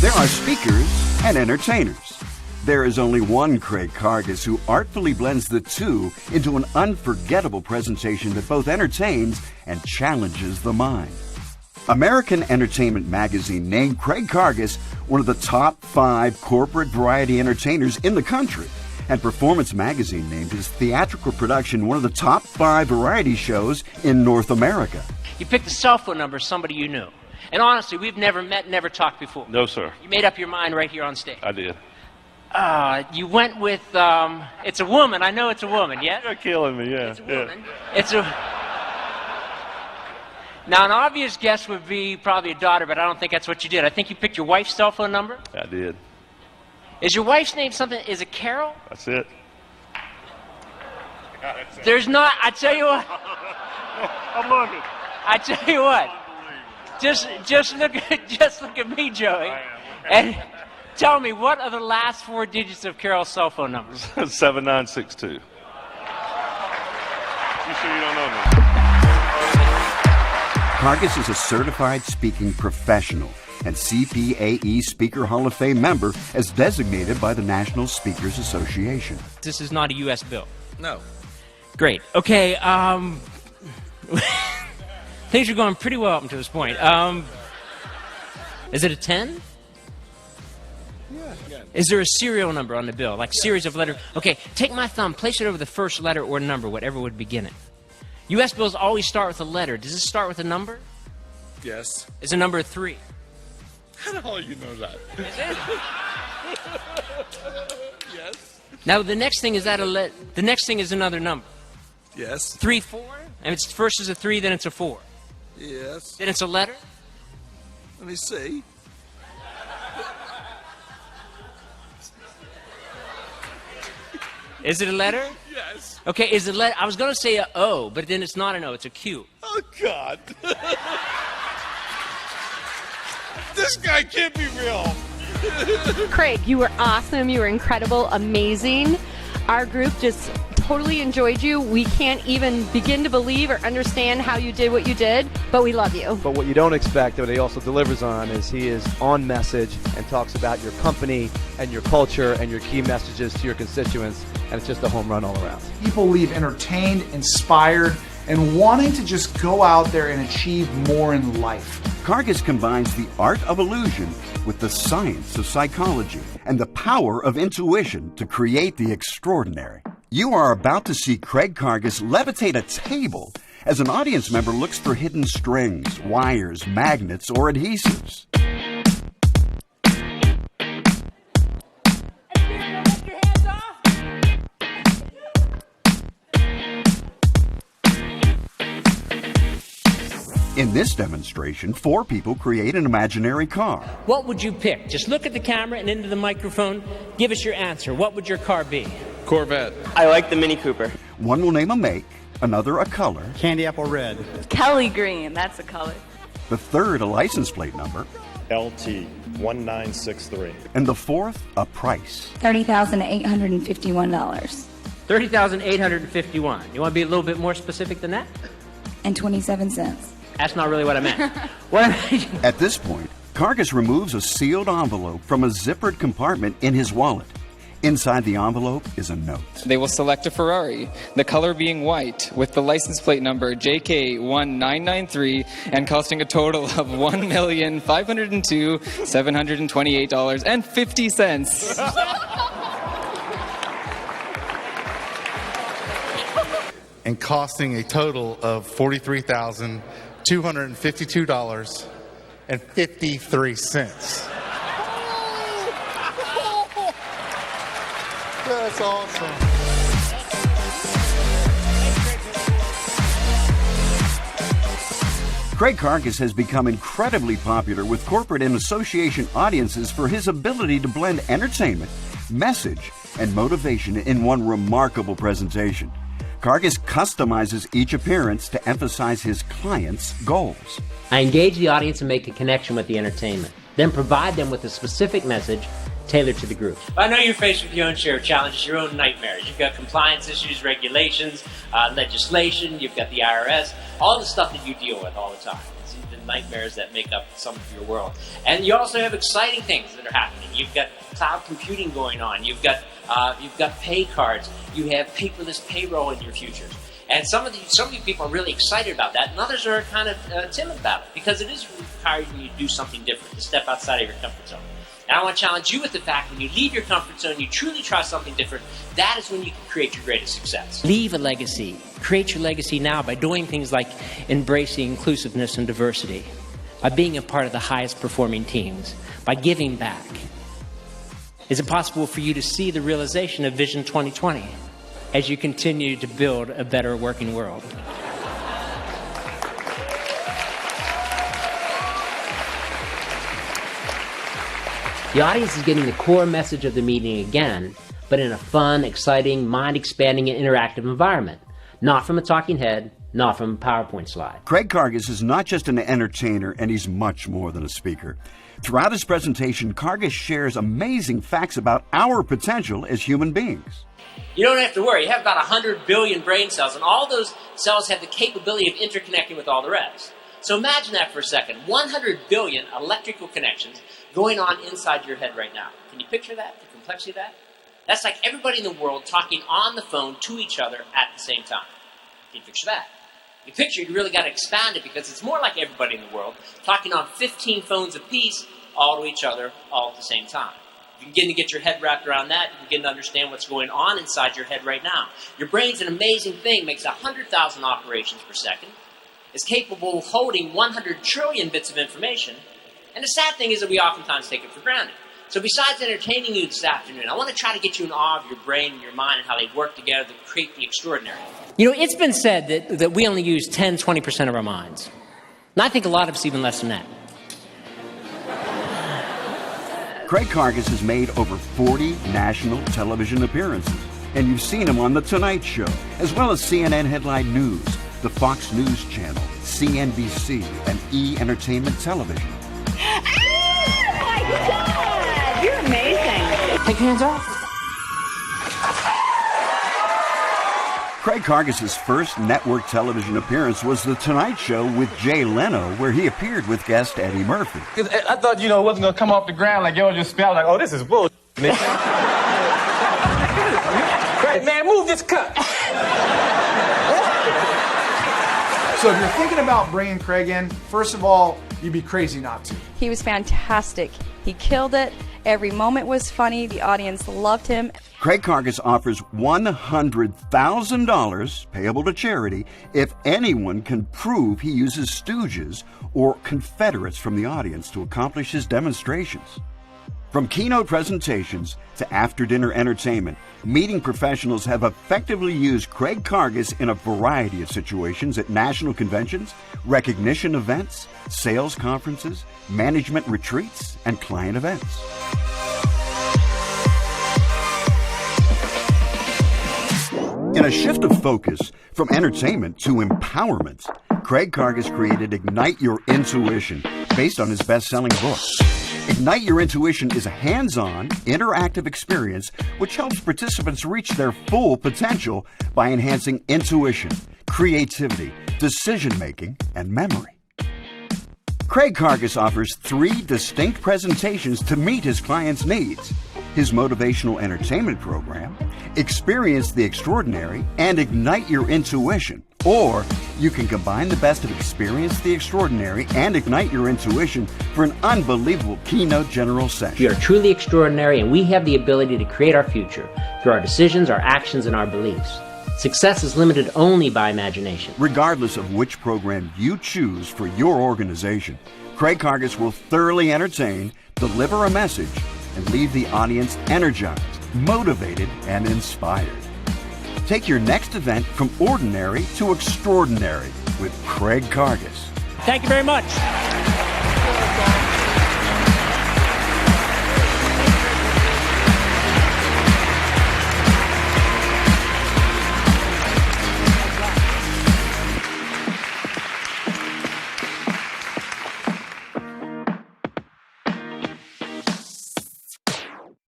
There are speakers and entertainers. There is only one Craig Karges who artfully blends the two into an unforgettable presentation that both entertains and challenges the mind. American Entertainment Magazine named Craig Karges one of the top 5 corporate variety entertainers in the country, and Performance Magazine named his theatrical production one of the top 5 variety shows in North America. You picked a cell phone number of somebody you knew. And honestly, we've never met, never talked before. No, sir. You made up your mind right here on stage. I did. You went with, it's a woman. I know it's a woman, yeah? You're killing me, yeah. It's a woman. Yeah. It's a... Now, an obvious guess would be probably a daughter, but I don't think that's what you did. I think you picked your wife's cell phone number. I did. Is your wife's name something, is it Carol? That's it. There's not, I tell you what. I'm looking. I tell you what. Just look at me, Joey, and tell me, what are the last 4 digits of Carol's cell phone number? 7962. You sure you don't know me? Karges is a certified speaking professional and CPAE Speaker Hall of Fame member as designated by the National Speakers Association. This is not a U.S. bill. No. Great. Okay. Things are going pretty well up until this point. Is it a 10? Yeah. Is there a serial number on the bill, like series of letters? Okay, take my thumb, place it over the first letter or number, whatever would begin it. U.S. bills always start with a letter. Does this start with a number? Yes. Is a number 3? How the hell you know that? Is it? Yes. Now the next thing is the next thing is another number. Yes. 3, 4? And it's first is a 3, then it's a 4. Yes. Then it's a letter? Let me see. Is it a letter? Yes. Okay, is it a letter? I was going to say a O, but then it's not an O, it's a Q. Oh, God. This guy can't be real. Craig, you were awesome. You were incredible, amazing. Our group just totally enjoyed you. We can't even begin to believe or understand how you did what you did, but we love you. But what you don't expect, what he also delivers on, is he is on message and talks about your company and your culture and your key messages to your constituents, and it's just a home run all around. People leave entertained, inspired, and wanting to just go out there and achieve more in life. Karges combines the art of illusion with the science of psychology and the power of intuition to create the extraordinary. You are about to see Craig Karges levitate a table as an audience member looks for hidden strings, wires, magnets, or adhesives. In this demonstration, 4 people create an imaginary car. What would you pick? Just look at the camera and into the microphone. Give us your answer. What would your car be? Corvette. I like the Mini Cooper. One will name a make, another a color, Candy apple red. Kelly green, that's a color. the third a license plate number, LT 1963. and the fourth a price. $30,851. $30,851. You want to be a little bit more specific than that? And 27 cents. That's not really what I meant. What I meant. At this point, Karges removes a sealed envelope from a zippered compartment in his wallet. Inside the envelope is a note. They will select a Ferrari, the color being white, with the license plate number JK1993 and costing a total of $1,502,728.50. And costing a total of $43,252.53. That's awesome. Craig Karges has become incredibly popular with corporate and association audiences for his ability to blend entertainment, message, and motivation in one remarkable presentation. Karges customizes each appearance to emphasize his client's goals. I engage the audience and make a connection with the entertainment, then provide them with a specific message tailored to the group. I know you're faced with your own share of challenges, your own nightmares. You've got compliance issues, regulations, legislation, you've got the IRS, all the stuff that you deal with all the time. It's the nightmares that make up some of your world. And you also have exciting things that are happening. You've got cloud computing going on. You've got pay cards. You have paperless payroll in your futures. And some of you people are really excited about that, and others are kind of timid about it, because it is requiring you to do something different, to step outside of your comfort zone. And I want to challenge you with the fact when you leave your comfort zone, you truly try something different, that is when you can create your greatest success. Leave a legacy. Create your legacy now by doing things like embracing inclusiveness and diversity, by being a part of the highest performing teams, by giving back. Is it possible for you to see the realization of Vision 2020 as you continue to build a better working world? The audience is getting the core message of the meeting again, but in a fun, exciting, mind-expanding, and interactive environment. Not from a talking head, not from a PowerPoint slide. Craig Karges is not just an entertainer, and he's much more than a speaker. Throughout his presentation, Karges shares amazing facts about our potential as human beings. You don't have to worry. You have about 100 billion brain cells, and all those cells have the capability of interconnecting with all the rest. So imagine that for a second. 100 billion electrical connections going on inside your head right now. Can you picture that, the complexity of that? That's like everybody in the world talking on the phone to each other at the same time. Can you picture that? You picture you really got to expand it, because it's more like everybody in the world talking on 15 phones apiece, all to each other, all at the same time. You begin to get your head wrapped around that, you begin to understand what's going on inside your head right now. Your brain's an amazing thing, makes 100,000 operations per second, is capable of holding 100 trillion bits of information, and the sad thing is that we oftentimes take it for granted. So besides entertaining you this afternoon, I want to try to get you in awe of your brain and your mind and how they work together to create the extraordinary. You know, it's been said that we only use 10-20% of our minds. And I think a lot of us even less than that. Craig Karges has made over 40 national television appearances, and you've seen him on The Tonight Show, as well as CNN Headline News, the Fox News Channel, CNBC, and E! Entertainment Television. Oh my God! You're amazing. Take your hands off. Craig Karges' first network television appearance was The Tonight Show with Jay Leno, where he appeared with guest Eddie Murphy. I thought, it wasn't going to come off the ground like y'all just spelled like, oh, this is bullshit. Man, move this cup. So if you're thinking about bringing Craig in, first of all, you'd be crazy not to. He was fantastic. He killed it. Every moment was funny. The audience loved him. Craig Karges offers $100,000 payable to charity if anyone can prove he uses stooges or confederates from the audience to accomplish his demonstrations. From keynote presentations to after-dinner entertainment, meeting professionals have effectively used Craig Karges in a variety of situations at national conventions, recognition events, sales conferences, management retreats, and client events. In a shift of focus from entertainment to empowerment, Craig Karges created Ignite Your Intuition based on his best-selling book. Ignite Your Intuition is a hands-on, interactive experience which helps participants reach their full potential by enhancing intuition, creativity, decision-making, and memory. Craig Karges offers 3 distinct presentations to meet his clients' needs: his motivational entertainment program, Experience the Extraordinary, and Ignite Your Intuition. Or you can combine the best of Experience the Extraordinary and Ignite Your Intuition for an unbelievable keynote general session. We are truly extraordinary, and we have the ability to create our future through our decisions, our actions, and our beliefs. Success is limited only by imagination. Regardless of which program you choose for your organization, Craig Karges will thoroughly entertain, deliver a message, and leave the audience energized, motivated, and inspired. Take your next event from ordinary to extraordinary with Craig Karges. Thank you very much.